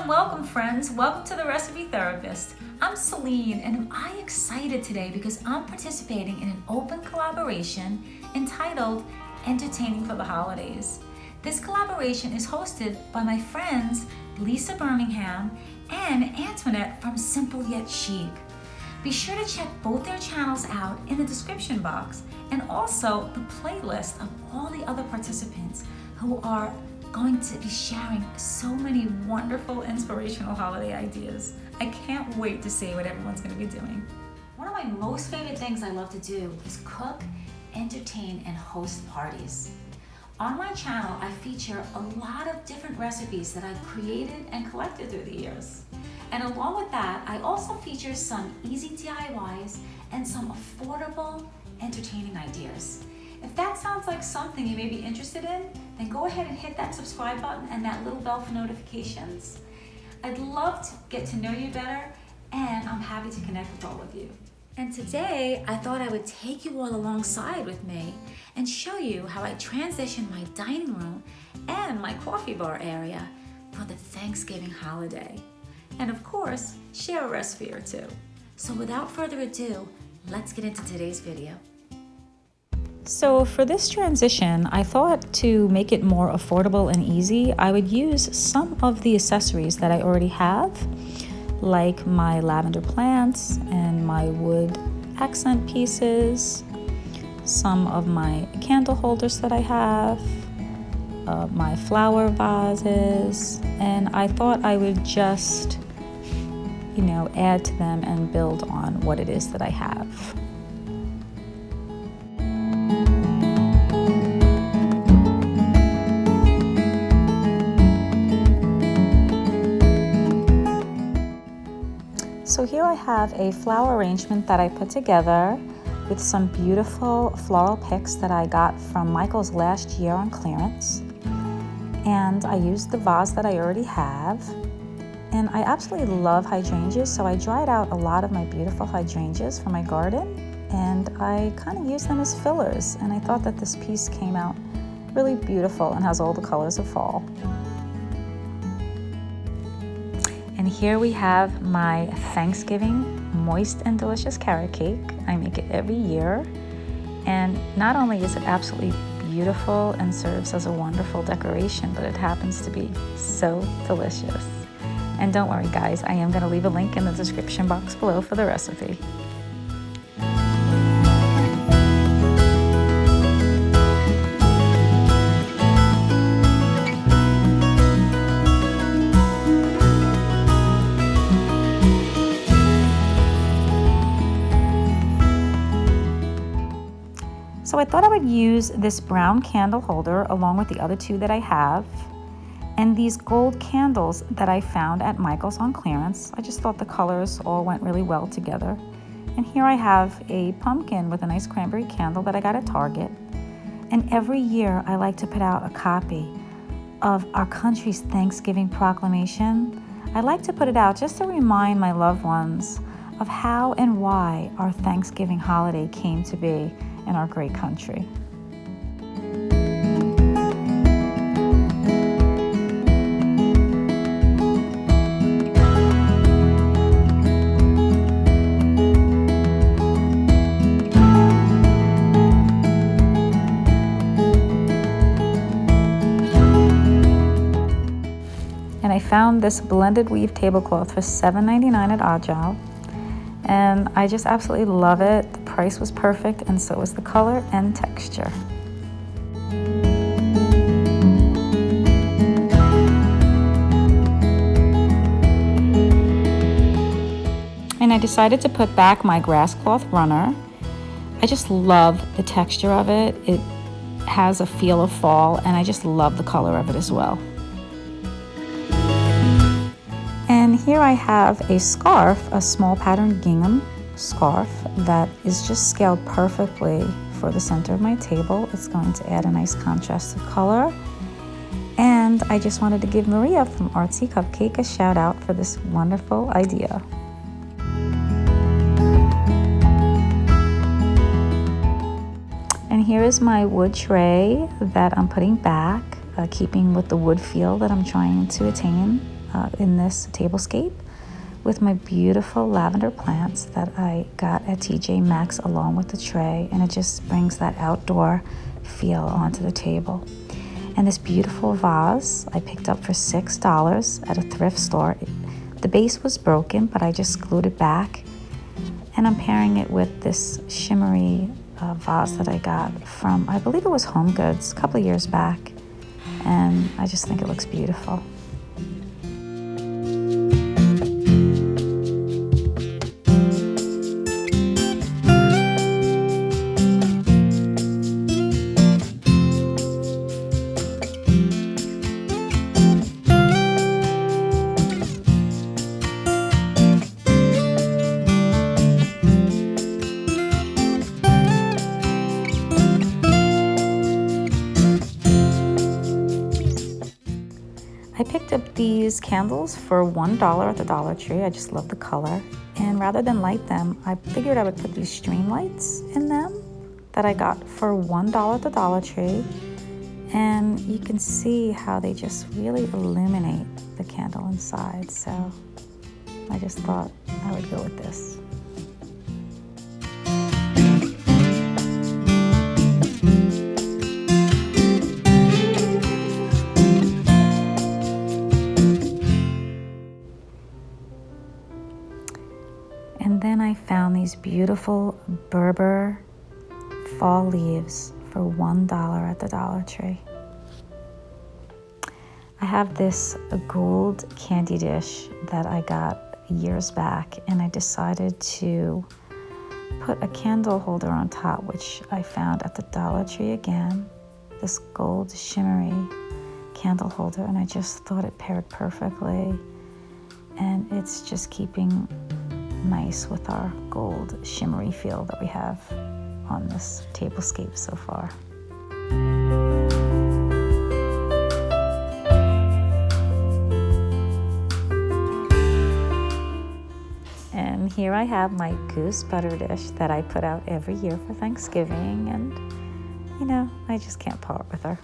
welcome friends. Welcome to the Recipe Therapist. I'm Celine and I'm excited today because I'm participating in an open collaboration entitled Entertaining for the Holidays. This collaboration is hosted by my friends Lisa Buringham and Antoinette from Simple Yet Chic. Be sure to check both their channels out in the description box and also the playlist of all the other participants who are going to be sharing so many wonderful inspirational holiday ideas. I can't wait to see what everyone's going to be doing. One of my most favorite things I love to do is cook, entertain, and host parties. On my channel, I feature a lot of different recipes that I've created and collected through the years. And along with that, I also feature some easy DIYs and some affordable, entertaining ideas. If that sounds like something you may be interested in, then go ahead and hit that subscribe button and that little bell for notifications. I'd love to get to know you better, and I'm happy to connect with all of you. And today, I thought I would take you all alongside with me and show you how I transitioned my dining room and my coffee bar area for the Thanksgiving holiday. And of course, share a recipe or two. So without further ado, let's get into today's video. So for this transition, I thought to make it more affordable and easy, I would use some of the accessories that I already have, like my lavender plants and my wood accent pieces, some of my candle holders that I have, my flower vases, and I thought I would just, add to them and build on what it is that I have. So here I have a flower arrangement that I put together with some beautiful floral picks that I got from Michael's last year on clearance. And I used the vase that I already have. And I absolutely love hydrangeas, so I dried out a lot of my beautiful hydrangeas from my garden and I kind of used them as fillers. And I thought that this piece came out really beautiful and has all the colors of fall. And here we have my Thanksgiving moist and delicious carrot cake. I make it every year. And not only is it absolutely beautiful and serves as a wonderful decoration, but it happens to be so delicious. And don't worry guys, I am going to leave a link in the description box below for the recipe. So I thought I would use this brown candle holder along with the other two that I have, and these gold candles that I found at Michael's on clearance. I just thought the colors all went really well together. And here I have a pumpkin with a nice cranberry candle that I got at Target. And every year I like to put out a copy of our country's Thanksgiving proclamation. I like to put it out just to remind my loved ones of how and why our Thanksgiving holiday came to be in our great country. And I found this blended weave tablecloth for $7.99 at Agile. And I just absolutely love it. The price was perfect, and so was the color and texture. And I decided to put back my grass cloth runner. I just love the texture of it. It has a feel of fall, and I just love the color of it as well. And here I have a scarf, a small patterned gingham scarf that is just scaled perfectly for the center of my table. It's going to add a nice contrast of color. And I just wanted to give Maria from Artsy Cupcake a shout out for this wonderful idea. And here is my wood tray that I'm putting back, keeping with the wood feel that I'm trying to attain. in this tablescape with my beautiful lavender plants that I got at TJ Maxx along with the tray, and it just brings that outdoor feel onto the table. And this beautiful vase I picked up for $6 at a thrift store. The base was broken, but I just glued it back, and I'm pairing it with this shimmery vase that I got from, I believe it was Home Goods a couple of years back, and I just think it looks beautiful. I picked up these candles for $1 at the Dollar Tree. I just love the color. And rather than light them, I figured I would put these stream lights in them that I got for $1 at the Dollar Tree. And you can see how they just really illuminate the candle inside. So I just thought I would go with this. And then I found these beautiful Berber fall leaves for $1 at the Dollar Tree. I have this gold candy dish that I got years back, and I decided to put a candle holder on top, which I found at the Dollar Tree again, this gold shimmery candle holder, and I just thought it paired perfectly. And it's just keeping nice with our gold shimmery feel that we have on this tablescape so far. And here I have my goose butter dish that I put out every year for Thanksgiving, and you know, I just can't part with her.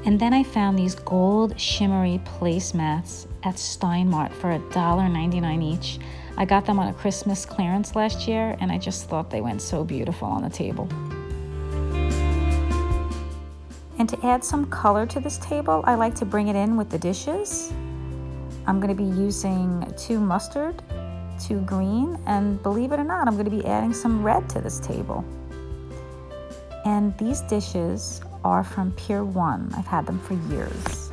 And then I found these gold shimmery placemats at Steinmart for $1.99 each. I got them on a Christmas clearance last year, and I just thought they went so beautiful on the table. And to add some color to this table, I like to bring it in with the dishes. I'm going to be using 2 mustard, 2 green, and believe it or not, I'm going to be adding some red to this table. And these dishes are from Pier 1. I've had them for years,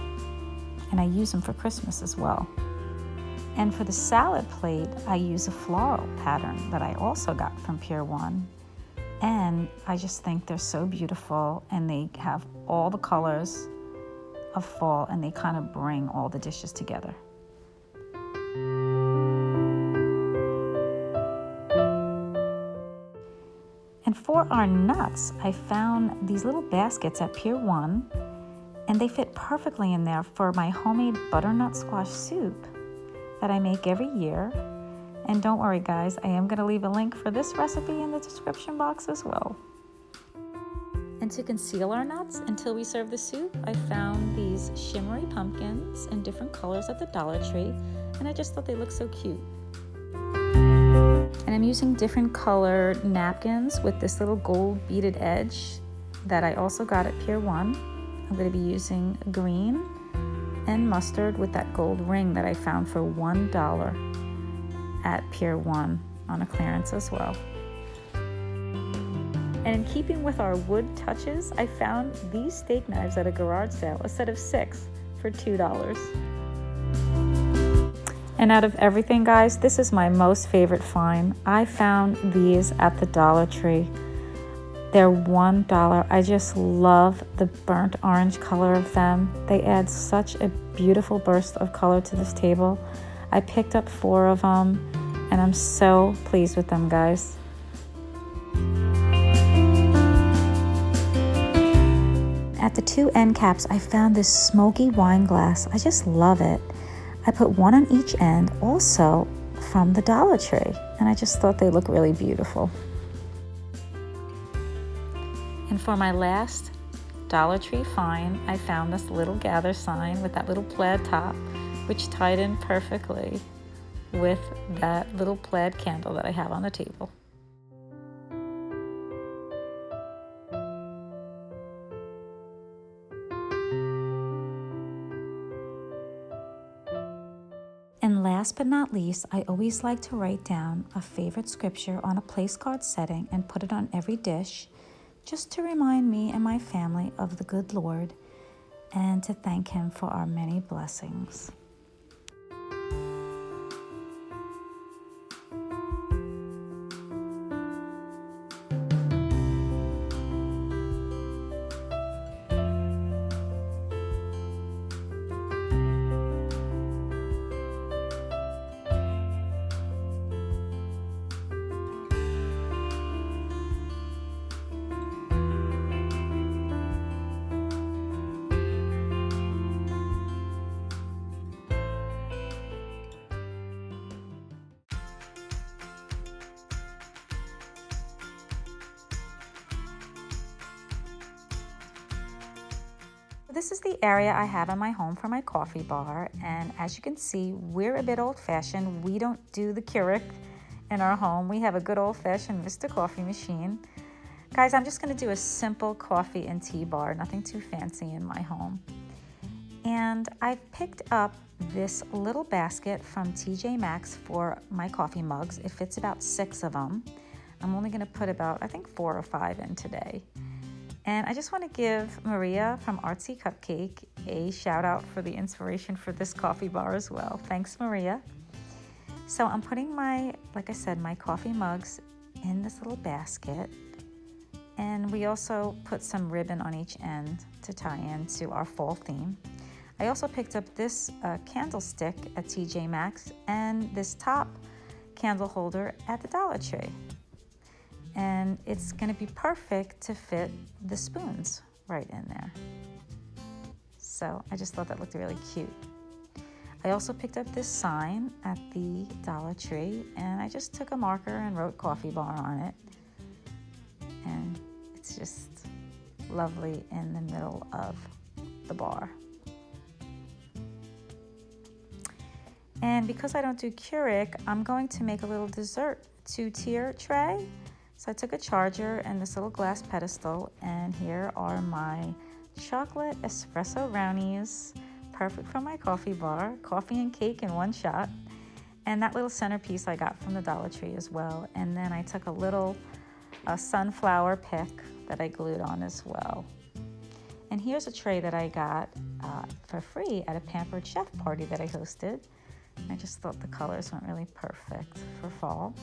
and I use them for Christmas as well. And for the salad plate, I use a floral pattern that I also got from Pier 1, and I just think they're so beautiful, and they have all the colors of fall, and they kind of bring all the dishes together. And for our nuts, I found these little baskets at Pier 1, and they fit perfectly in there for my homemade butternut squash soup that I make every year. And don't worry guys, I am going to leave a link for this recipe in the description box as well. And to conceal our nuts until we serve the soup, I found these shimmery pumpkins in different colors at the Dollar Tree, and I just thought they looked so cute. And I'm using different colored napkins with this little gold beaded edge that I also got at Pier 1. I'm going to be using green and mustard with that gold ring that I found for $1 at Pier 1 on a clearance as well. And in keeping with our wood touches, I found these steak knives at a garage sale, a set of 6 for $2. And out of everything, guys, this is my most favorite find. I found these at the Dollar Tree. They're $1. I just love the burnt orange color of them. They add such a beautiful burst of color to this table. I picked up 4 of them, and I'm so pleased with them, guys. at the two end caps, I found this smoky wine glass. I just love it. I put one on each end, also from the Dollar Tree, and I just thought they look really beautiful. And for my last Dollar Tree find, I found this little gather sign with that little plaid top, which tied in perfectly with that little plaid candle that I have on the table. And last but not least, I always like to write down a favorite scripture on a place card setting and put it on every dish, just to remind me and my family of the good Lord and to thank Him for our many blessings. This is the area I have in my home for my coffee bar, and as you can see, we're a bit old-fashioned. We don't do the Keurig in our home. We have a good old-fashioned Mr. Coffee machine. Guys, I'm just going to do a simple coffee and tea bar, nothing too fancy in my home. And I picked up this little basket from TJ Maxx for my coffee mugs. It fits about 6 of them. I'm only going to put about, I think, 4 or 5 in today. And I just want to give Maria from Artsy Cupcake a shout out for the inspiration for this coffee bar as well. Thanks, Maria. So I'm putting like I said, my coffee mugs in this little basket. And we also put some ribbon on each end to tie into our fall theme. I also picked up this candlestick at TJ Maxx and this top candle holder at the Dollar Tree. And it's going to be perfect to fit the spoons right in there. So I just thought that looked really cute. I also picked up this sign at the Dollar Tree, and I just took a marker and wrote coffee bar on it. And it's just lovely in the middle of the bar. And because I don't do Keurig, I'm going to make a little dessert 2-tier tray. So I took a charger and this little glass pedestal, and here are my chocolate espresso brownies, perfect for my coffee bar, coffee and cake in one shot, and that little centerpiece I got from the Dollar Tree as well. And then I took a little sunflower pick that I glued on as well. And here's a tray that I got for free at a Pampered Chef party that I hosted. I just thought the colors went really perfect for fall.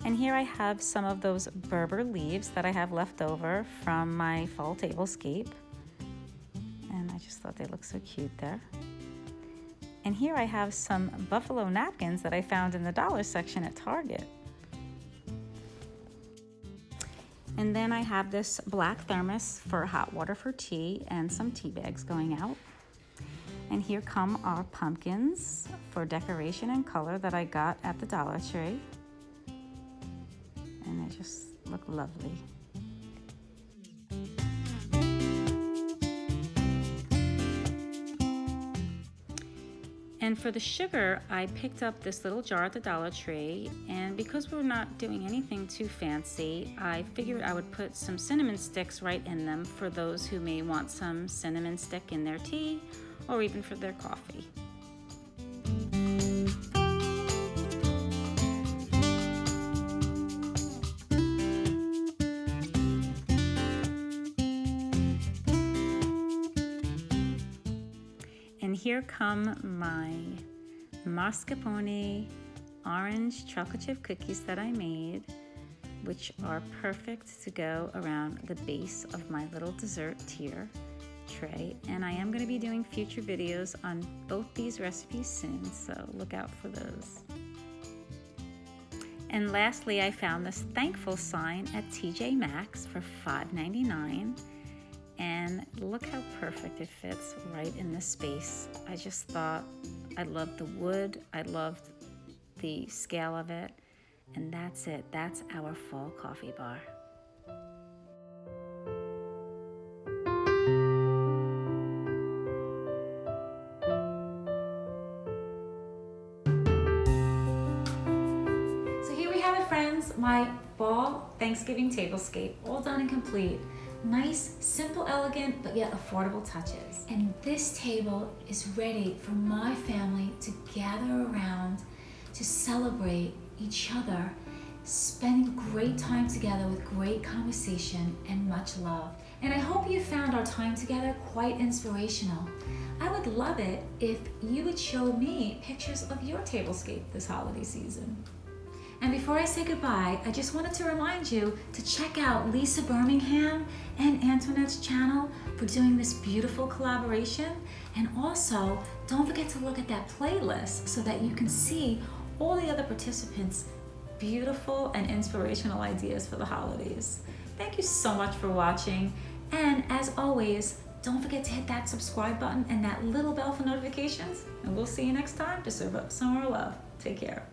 And here I have some of those Berber leaves that I have left over from my fall tablescape. And I just thought they looked so cute there. And here I have some buffalo napkins that I found in the dollar section at Target. And then I have this black thermos for hot water for tea and some tea bags going out. And here come our pumpkins for decoration and color that I got at the Dollar Tree. And they just look lovely. And for the sugar, I picked up this little jar at the Dollar Tree, and because we're not doing anything too fancy, I figured I would put some cinnamon sticks right in them for those who may want some cinnamon stick in their tea or even for their coffee. And here come my mascarpone orange chocolate chip cookies that I made, which are perfect to go around the base of my little dessert tier tray. And I am going to be doing future videos on both these recipes soon, so look out for those. And lastly, I found this thankful sign at TJ Maxx for $5.99. And look how perfect it fits right in this space. I just thought I loved the wood, I loved the scale of it, and that's it. That's our fall coffee bar. So here we have it, friends, my fall Thanksgiving tablescape, all done and complete. Nice, simple, elegant, but yet affordable touches. And this table is ready for my family to gather around to celebrate each other, spending great time together with great conversation and much love. And I hope you found our time together quite inspirational. I would love it if you would show me pictures of your tablescape this holiday season. And before I say goodbye, I just wanted to remind you to check out Lisa Buringham and Antoinette's channel for doing this beautiful collaboration. And also, don't forget to look at that playlist so that you can see all the other participants' beautiful and inspirational ideas for the holidays. Thank you so much for watching. And as always, don't forget to hit that subscribe button and that little bell for notifications. And we'll see you next time to serve up some more love. Take care.